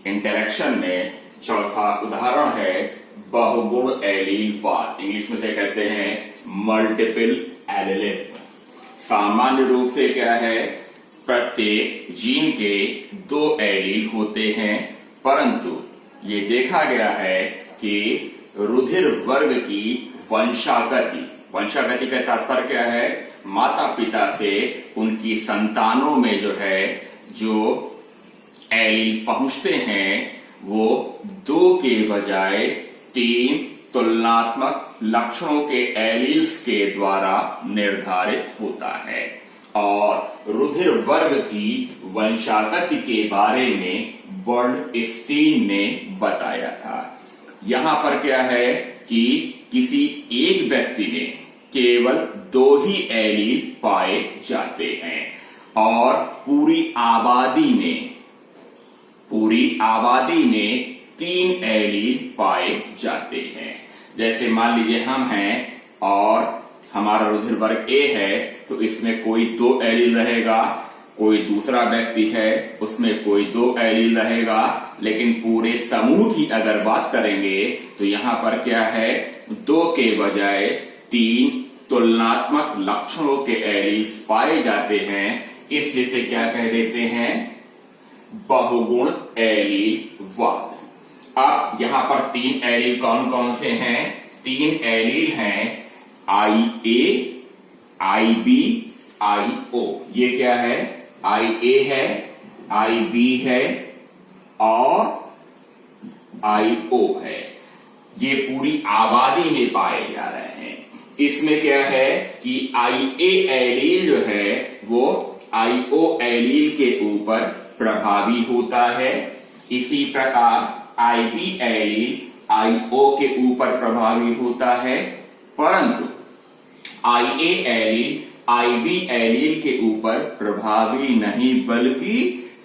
Interaction में चौथा उदाहरण है बहुगुण एलीलवाद। इंग्लिश में से कहते हैं मल्टीपल एलिलिज्म। सामान्य रूप से क्या है, प्रत्येक जीन के 2 एलील होते हैं, परंतु ये देखा गया है कि रुधिर वर्ग की वंशागति का तात्पर्य क्या है, माता पिता से उनकी संतानों में जो एलील पहुंचते हैं वो 2 के बजाय 3 तुलनात्मक लक्षणों के एलील्स के द्वारा निर्धारित होता है। और रुधिर वर्ग की वंशागति के बारे में बर्नस्टीन ने बताया था। यहां पर क्या है कि किसी एक व्यक्ति में केवल 2 ही एलील पाए जाते हैं और पूरी आबादी में 3 एलील पाए जाते हैं। जैसे मान लीजिए हम हैं और हमारा रुधिर वर्ग ए है, तो इसमें कोई 2 एलील रहेगा, कोई दूसरा व्यक्ति है उसमें कोई 2 एलील रहेगा, लेकिन पूरे समूह की अगर बात करेंगे तो यहां पर क्या है, 2 के बजाय 3 तुलनात्मक लक्षणों के एलील्स पाए जाते हैं। इसलिए से क्या कह देते हैं, बहुगुण एलीलवाद। अब यहां पर 3 एलील कौन कौन से हैं, 3 एलील हैं IA, IB, IO। ये क्या है, IA है, IB है और IO है। ये पूरी आबादी में पाए जा रहे हैं। इसमें क्या है कि IA एलील जो है वो IO एलील के ऊपर प्रभावी होता है। इसी प्रकार IB एलील IO के ऊपर प्रभावी होता है, परंतु IA एलील IB एलील के ऊपर प्रभावी नहीं बल्कि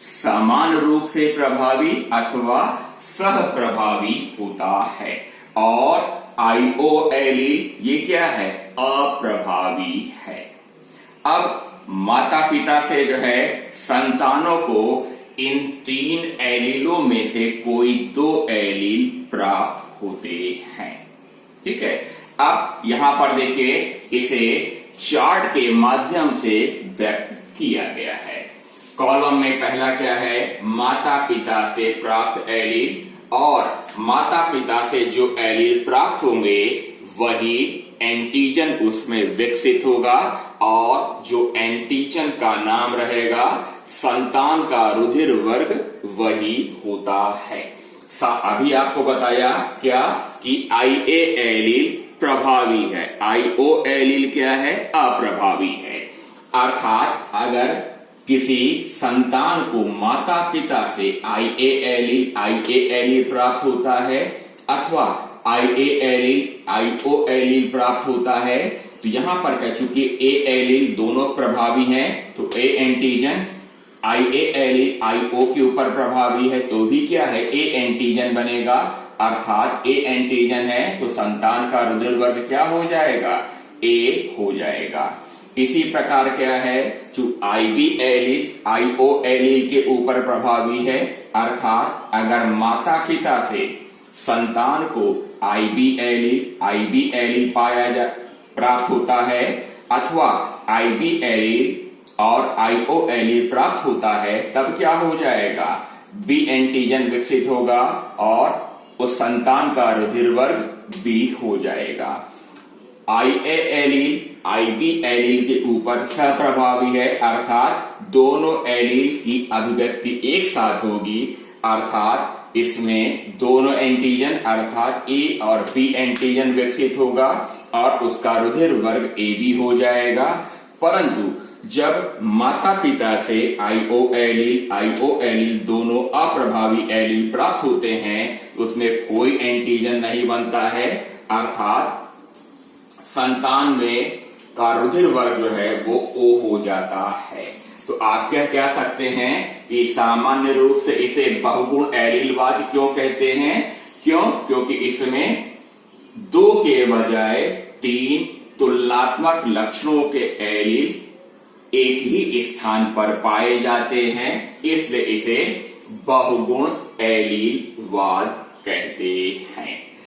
समान रूप से प्रभावी अथवा सह प्रभावी होता है। और IO एलील ये क्या है, अप्रभावी है। अब माता पिता से संतानों को इन 3 एलीलों में से कोई 2 एलील प्राप्त होते हैं। ठीक है, अब यहां पर देखिए इसे चार्ट के माध्यम से व्यक्त किया गया है। कॉलम में पहला क्या है, माता पिता से प्राप्त एलील, और माता पिता से जो एलील प्राप्त होंगे वही एंटीजन उसमें विकसित होगा और जो एंटीजन का नाम रहेगा संतान का रुधिर वर्ग वही होता है। अभी आपको बताया क्या कि IA एलील प्रभावी है, IO एलील क्या है, अप्रभावी है। अर्थात अगर किसी संतान को माता पिता से IA एलील प्राप्त होता है अथवा IA एलील IO एलील प्राप्त होता है, तो यहां पर कह चुके A एलील दोनों प्रभावी हैं, तो A antigen IA allele IO के ऊपर प्रभावी है तो भी क्या है, A एंटीजन बनेगा। अर्थात A एंटीजन है तो संतान का रुधिर वर्ग क्या हो जाएगा, A हो जाएगा। इसी प्रकार क्या है, जो IB एलील IO एलील के ऊपर प्रभावी है, अर्थात अगर माता पिता से संतान को IB एलील प्राप्त होता है अथवा IB एलील और IO एलील प्राप्त होता है, तब क्या हो जाएगा, B एंटीजन विकसित होगा और उस संतान का रुधिर वर्ग B हो जाएगा। IA एलील IB एलील के ऊपर सप्रभावी है, अर्थात दोनों एलील की अभिव्यक्ति एक साथ होगी, अर्थात इसमें दोनों एंटीजन अर्थात A और B एंटीजन विकसित होगा और उसका रुधिर वर्ग AB हो जाएगा। परंतु जब माता पिता से IO एलील दोनों अप्रभावी एलील प्राप्त होते हैं, उसमें कोई एंटीजन नहीं बनता है, अर्थात संतान में का रुधिर वर्ग जो है वो O हो जाता है। तो आप क्या कह सकते हैं कि सामान्य रूप से इसे बहुगुण एलीलवाद क्यों कहते हैं, क्योंकि इसमें 2 के बजाय 3 तुलनात्मक लक्षणों के एलील एक ही स्थान पर पाए जाते हैं, इसलिए इसे बहुगुण एलीलवाद कहते हैं।